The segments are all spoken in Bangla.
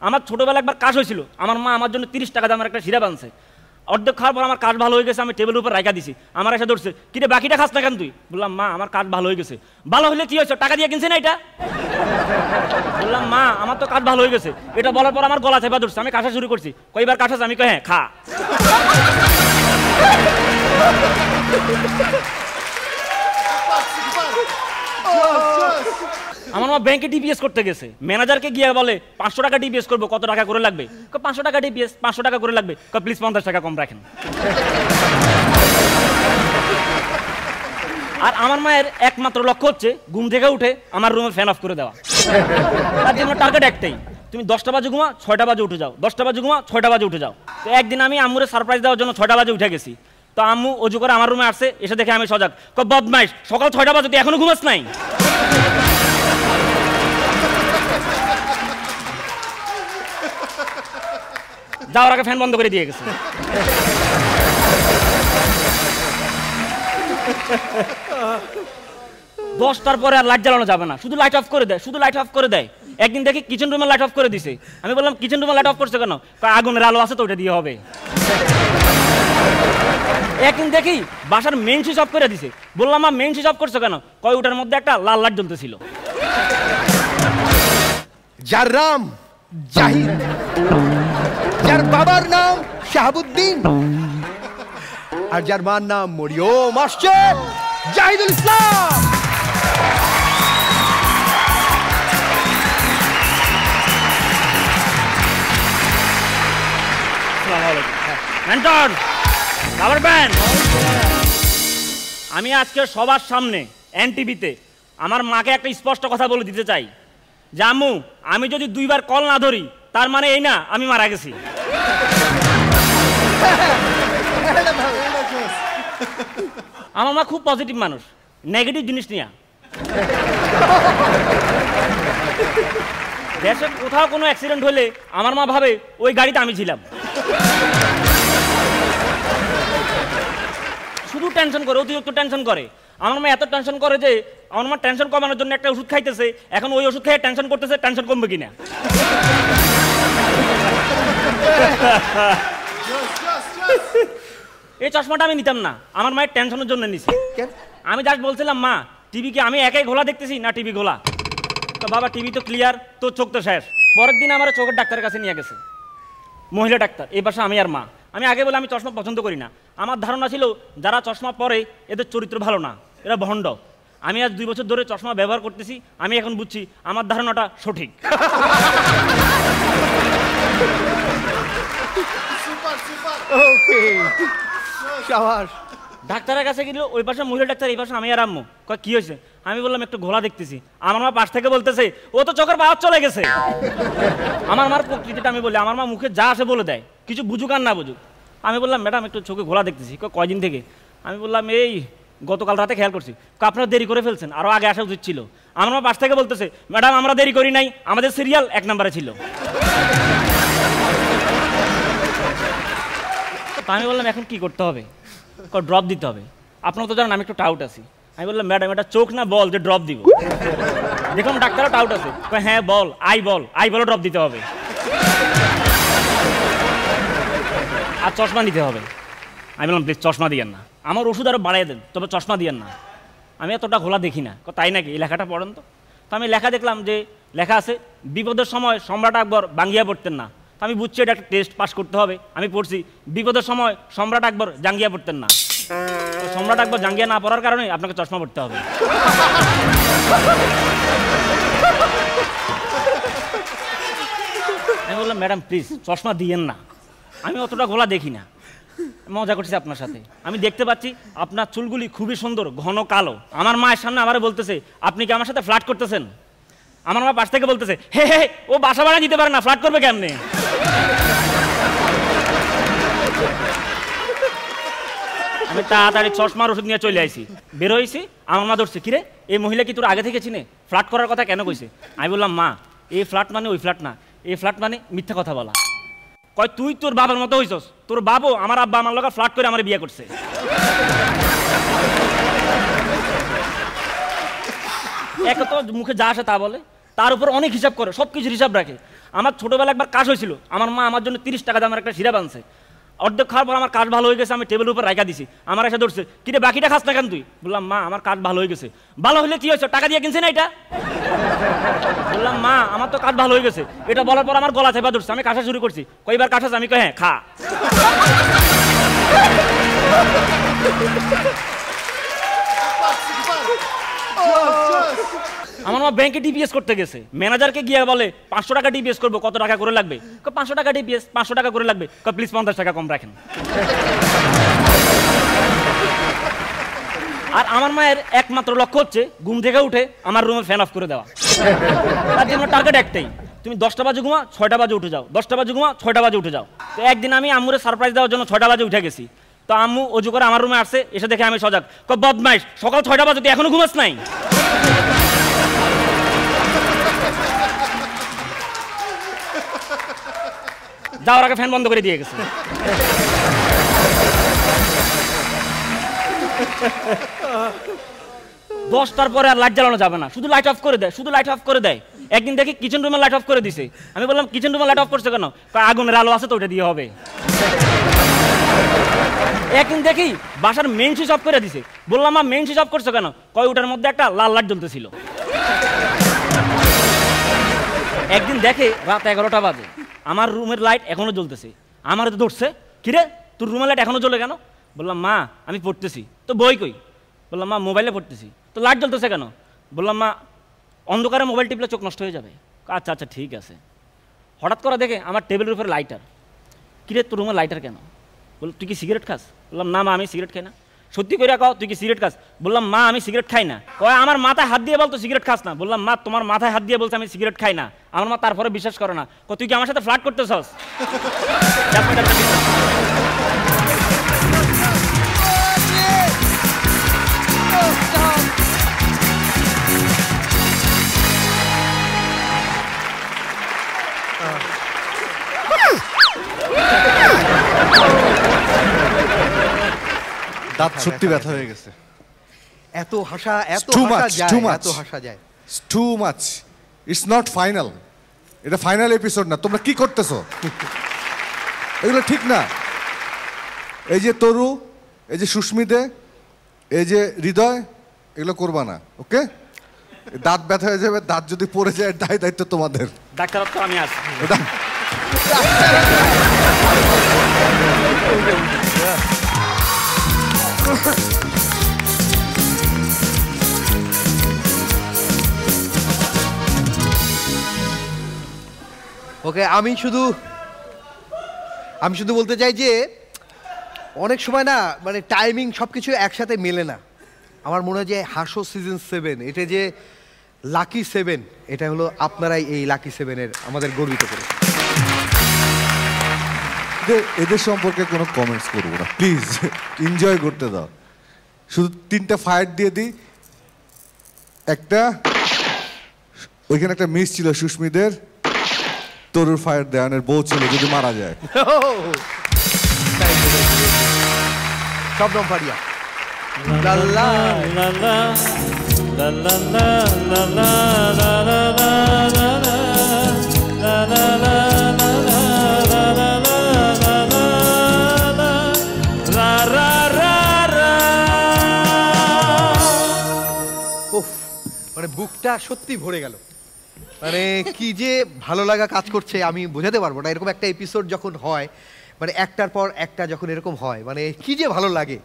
আমার ছোটোবেলা একবার কাজ হয়েছিল, আমার মা আমার জন্য 30 টাকা দামের একটা সিরাপ আনছে। অর্ধেক খাওয়ার পর আমার কাজ ভালো হয়ে গেছে, আমি টেবিলের উপর রাখা দিছি। আমার এসে ধরছে, কিরে বাকিটা খাস না কেন তুই? বললাম মা আমার কাজ ভালো হয়ে গেছে। ভালো হলে কি হয়েছে, টাকা দিয়ে কিনছে না এটা? বললাম মা আমার তো কাজ ভালো হয়ে গেছে। এটা বলার পর আমার গলা চেপা ধরছে, আমি কাশা শুরু করছি। কয়বার কাশাস? আমি কই হ্যাঁ খা। আমার মা ব্যাংকে ডিপিএস করতে গেছে, ম্যানেজারকে গিয়ে বলে 500 টাকা ডিপিএস করবো, কত টাকা করে লাগবে? 500 টাকা ডিপিএস, 500 টাকা করে লাগবে। প্লিজ 50 টাকা কম রাখেন। আর আমার মায়ের একমাত্র লক্ষ্য হচ্ছে ঘুম থেকে উঠে আমার রুমে ফ্যান অফ করে দেওয়া। তার জন্য টার্গেট একটাই, তুমি 10টা বাজে ঘুমা, 6টা বাজে উঠে যাও, 10টা বাজে ঘুমা, 6টা বাজে উঠে যাও। তো একদিন আমি আম্মুরে সারপ্রাইজ দেওয়ার জন্য 6টা বাজে উঠে গেছি। তো আম্মু অজু করে আমার রুমে আসছে, এসে দেখে আমি সজাগ। বদমাইশ, সকাল 6টা বাজে তুই এখনো ঘুমাস নাই? যাওয়ার আগে ফ্যান বন্ধ করে দিয়ে গেছে। 10টার পরে আর লাইট জ্বালানো যাবে না, শুধু লাইট অফ করে দেয়, শুধু লাইট অফ করে দেয়। একদিন দেখি কিচেন রুমে লাইট অফ করে দিছে। আমি বললাম কিচেন রুমে লাইট অফ করছে কেন? আগুনের আলো আছে তো ওটা দিয়ে হবে। একদিন দেখি বাসার মেইন সুইচ অফ করে দিছে। বললাম মা মেইন সুইচ অফ করছো কেন? কয় ওটার মধ্যে একটা লাল লাইট জ্বলতেছিল। যার নাম জাহিদ, যার বাবার নাম শাহাবুদ্দিন, আর যার মার নাম মরিয়ম, আসছে জাহিদুল ইসলাম। আমি আজকে সবার সামনে এনটিভিতে আমার মাকে একটা স্পষ্ট কথা বলে দিতে চাই যে আম্মু আমি যদি 2বার কল না ধরি তার মানে এই না আমি মারা গেছি। আমার মা খুব পজিটিভ মানুষ, নেগেটিভ জিনিস নিয়ে। দেশে কোথাও কোনো অ্যাক্সিডেন্ট হলে আমার মা ভাবে ওই গাড়িতে আমি ছিলাম। শুধু টেনশন করে, অতিরিক্ত টেনশন করে। আমার মা এত টেনশন করে যে আমার মা টেনশন কমানোর জন্য একটা ওষুধ খাইতেছে, এখন ওই ওষুধ খেয়ে টেনশন করতেছে টেনশন কমবে কিনা। এই চশমাটা আমি নিতাম না, আমার মায়ের টেনশনের জন্য নিছি। আমি জাস্ট বলছিলাম মা টিভি কি আমি একাই ঘোলা দেখতেছি না টিভি ঘোলা? তো বাবা টিভি তো ক্লিয়ার, তো চোখ তো শেষ। পরের দিন আমার চোখের ডাক্তারের কাছে নিয়ে গেছে, মহিলা ডাক্তার। এই পাশে আমি আর মা। আমি আগে বলে আমি চশমা পছন্দ করি না। আমার ধারণা ছিল যারা চশমা পরে এদের চরিত্র ভালো না, এরা ভণ্ড। আমি আজ 2 বছর ধরে চশমা ব্যবহার করতেছি, আমি এখন বুঝছি আমার ধারণাটা সঠিক। ডাক্তারের কাছে গেল, ওই পাশে মহিলা ডাক্তার, এই পাশে আমি আর আম্মু। কয় কি হয়েছে? আমি বললাম একটু ঘোলা দেখতেছি। আমার মা পাশ থেকে বলতেছে ও তো চোখের পাওয়ার চলে গেছে। আমার মার প্রকৃতিটা আমি বলি, আমার মা মুখে যা আসে বলে দেয়, কিছু বুঝুক আর না বুঝুক। আমি বললাম ম্যাডাম একটু চোখে ঘোলা দেখতেছি। কয়দিন থেকে? আমি বললাম এই গতকাল রাতে খেয়াল করছি। আপনারা দেরি করে ফেলছেন, আরও আগে আসা উচিত ছিল। আমার মা পাশ থেকে বলতেছে ম্যাডাম আমরা দেরি করি নাই, আমাদের সিরিয়াল 1 নম্বরে ছিল। আমি বললাম এখন কি করতে হবে? ড্রপ দিতে হবে। আপনারা তো জানেন আমি একটু টাউট আছি। আমি বললাম ম্যাডাম এটা চোখ না বল যে ড্রপ দিব? দেখুন ডাক্তারও টাউট আছে। হ্যাঁ বল, আই বলে ড্রপ দিতে হবে আর চশমা নিতে হবে। আমি বললাম প্লিজ চশমা দিয়েন না, আমার ওষুধ আরও বাড়াই দেন, তবে চশমা দিয়েন না, আমি এতটা ঘোলা দেখি না। তাই নাকি? এই লেখাটা পড়েন তো। তো আমি লেখা দেখলাম যে লেখা আছে বিপদের সময় সম্রাট আকবর বাঙ্গিয়া পড়তেন না। তো আমি বুঝছি এটা একটা টেস্ট পাস করতে হবে। আমি পড়ছি বিপদের সময় সম্রাট আকবর জাঙ্গিয়া পড়তেন না। সম্রাট আকবর জাঙ্গিয়া না পড়ার কারণে আপনাকে চশমা পড়তে হবে। আমি বললাম ম্যাডাম প্লিজ চশমা দিয়েন না, আমি অতটা ঘোলা দেখি না, মজা করছি আপনার সাথে। আমি দেখতে পাচ্ছি আপনার চুলগুলি খুবই সুন্দর, ঘন কালো। আমার মায়ের সামনে আবার বলতেছে আপনি কি আমার সাথে ফ্লার্ট করতেছেন? আমার মা পাশ থেকে বলতেছে হে হে ও বাসা ভাড়া দিতে পারে না, ফ্লার্ট করবে কেমনে? আমি তাড়াতাড়ি চশমার ওষুধ নিয়ে চলে আইছি, বের হয়েছি। আমার মা ধরছে কিরে এই মহিলা কি তোর আগে থেকে চিনে? ফ্লার্ট করার কথা কেন কইছে? আমি বললাম মা এই ফ্ল্যাট মানে ওই ফ্ল্যাট না, এই ফ্ল্যাট মানে মিথ্যা কথা বলা। কয় তুই তোর বাবার মতো হইছস, তোর বাবু আমার আব্বা আমার লগে ফ্ল্যাট করে আমার বিয়ে করছে। এক তো মুখে যা আসে তা বলে, তার উপর অনেক হিসাব করে, সব কিছুর হিসাব রাখে। আমার ছোটোবেলা একবার কাজ হয়েছিল, আমার মা আমার জন্য 30 টাকা দামের একটা সিরাপ আনছে। অর্ধেক খাওয়ার পর আমার কাজ ভালো হয়ে গেছে, আমি টেবিলের উপর রাখা দিছি। আমার এসে ধরছে, কিরে বাকিটা খাস না কেন তুই? বললাম মা আমার কাজ ভালো হয়ে গেছে। ভালো হলে কি হয়েছে, টাকা দিয়ে কিনছে না এটা? বললাম মা আমার তো কাজ ভালো হয়ে গেছে। এটা বলার পর আমার গলা চেপা ধরছে, আমি কাশা শুরু করছি। কয়বার কাশাস? আমি কই হ্যাঁ খা। আমার মা ব্যাংকে ডিপিএস করতে গেছে, ম্যানেজারকে গিয়ে বলে 500 টাকা ডিপিএস করবো, কত টাকা করে লাগবে? 500 টাকা ডিপিএস, 500 টাকা করে লাগবে। প্লিজ 50 টাকা কম রাখেন। আর আমার মায়ের একমাত্র লক্ষ্য হচ্ছে ঘুম থেকে উঠে আমার রুমে ফ্যান অফ করে দেওয়া। তার জন্য টার্গেট একটাই, তুমি 10টা বাজে ঘুমা, 6টা বাজে উঠে যাও, 10টা বাজে ঘুমা, 6টা বাজে উঠে যাও। তো একদিন আমি আম্মুরে সারপ্রাইজ দেওয়ার জন্য 6টা বাজে উঠে গেছি। তো আম্মু অজু করে আমার রুমে আসছে, এসে দেখে আমি সজাগ। বদমাইশ, সকাল 6টা বাজে তুই এখনো ঘুমাস নাই? যাওয়ার আগে ফ্যান বন্ধ করে দিয়ে গেছে। দশটার পরে আর লাইট জ্বালানো যাবে না, শুধু লাইট অফ করে দেয়, শুধু লাইট অফ করে দেয়। একদিন দেখি কিচেন রুমে লাইট অফ করে দিছে। আমি বললাম কিচেন রুমে লাইট অফ করছে কেন? আগুনের আলো আছে তো ওটা দিয়ে হবে। একদিন দেখি বাসার মেইন সুইচ অফ করে দিছে। বললাম মা মেইন সুইচ অফ করছো কেন? কয় ওটার মধ্যে একটা লাল লাইট জ্বলতেছিল। একদিন দেখে রাত 11টা বাজে আমার রুমের লাইট এখনো জ্বলতেছে। আমার তো ধরছে, কিরে তোর রুমের লাইট এখনো জ্বলে কেন? বললাম মা আমি পড়তেছি। তো বই কই? বললাম মা মোবাইলে পড়তেছি। তো লাইট জ্বলতেছে কেন? বললাম মা অন্ধকারে মোবাইল টিপলে চোখ নষ্ট হয়ে যাবে। আচ্ছা আচ্ছা ঠিক আছে। হঠাৎ করে দেখে আমার টেবিলের উপরে লাইটার। কিরে তোর রুমে লাইটার কেন? বল তুই কি সিগারেট খাস? বললাম না মা আমি সিগারেট খাই না। সত্যি করে কও তুই কি সিগারেট খাস? বললাম মা আমি সিগারেট খাই না। কয় আমার মাথায় হাত দিয়ে বলতো সিগারেট খাস না। বললাম মা তোমার মাথায় হাত দিয়ে বলছে আমি সিগারেট খাই না। আমার মা তারপরে বিশ্বাস করে না। তুই কি আমার সাথে ফ্লার্ট করতেছস? দাঁত সত্যি ব্যথা হয়ে গেছে। এত হাসা, এত Too হাসা much, যায়, too much. এত হাসা যায়। Too much, it's not final. এটা ফাইনাল এপিসোড না। তোমরা কি করতেছো? এগুলো ঠিক না। এই যে তরু, এই যে সুস্মিতে, এই যে হৃদয়, এগুলো করবা না, ওকে? দাঁত ব্যথা হয়ে যাবে, দাঁত যদি পড়ে যায় দায়িত্ব তোমাদের। ডাক্তার তো আমি আছি। ওকে, আমি শুধু বলতে চাই যে অনেক সময় না মানে টাইমিং সব কিছু একসাথে মেলে না। আমার মনে হয় যে হাসো সিজন 7 এটা যে লাকি 7, এটা হলো আপনারাই এই লাকি 7-এর আমাদের গর্বিত করে। এদের সম্পর্কে কোনো কমেন্টস করবো না প্লিজ, এনজয় করতে দাও। শুধু 3টা ফায়ার দিয়ে দিই। একটা ওইখানে একটা মিস ছিল সুস্মিদের, তরুর ফায়ার দেওয়ানের বউ ছিল যদি মারা যায়। শবনম ফারিয়া লা লা লা লা লা লা লা লা মানে বুকটা সত্যি ভরে গেল। মানে কি যে ভালো লাগা কাজ করছে আমি বোঝাতে পারবো না। এরকম একটা এপিসোড যখন হয়, মানে একটার পর একটা যখন এরকম হয়, মানে কি যে ভালো লাগে।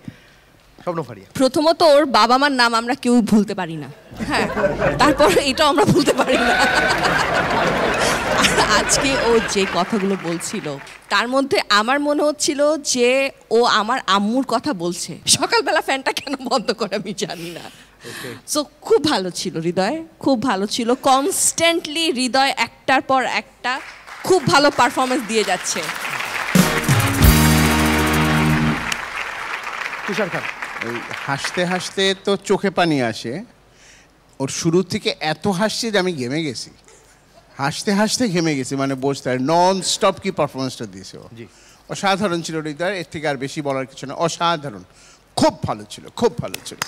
শবনম ফারিয়া, প্রথমত ওর বাবা মার নাম আমরা কেউ ভুলতে পারি না, হ্যাঁ, তারপর এটাও আমরা ভুলতে পারি না। আজকে ও যে কথাগুলো বলছিল তার মধ্যে আমার মনে হচ্ছিল যে ও আমার আম্মুর কথা বলছে। সকালবেলা ফ্যানটা কেন বন্ধ করে আমি জানি না। সো খুব ভালো ছিল হৃদয়, খুব ভালো ছিল। কনস্ট্যান্টলি হৃদয় একটার পর একটা খুব ভালো পারফরমেন্স দিয়ে যাচ্ছে। তুষার খান, হাসতে হাসতে তো চোখে পানি আসে। ওর শুরু থেকে এত হাসছে যে আমি ঘেমে গেছি, হাসতে হাসতে ঘেমে গেছি, মানে বসতে নন স্টপ কি পারফরমেন্সটা দিয়েছে ও। অসাধারণ ছিল হৃদয়, এর থেকে আর বেশি বলার কিছু না। অসাধারণ, খুব ভালো ছিল, খুব ভালো ছিল।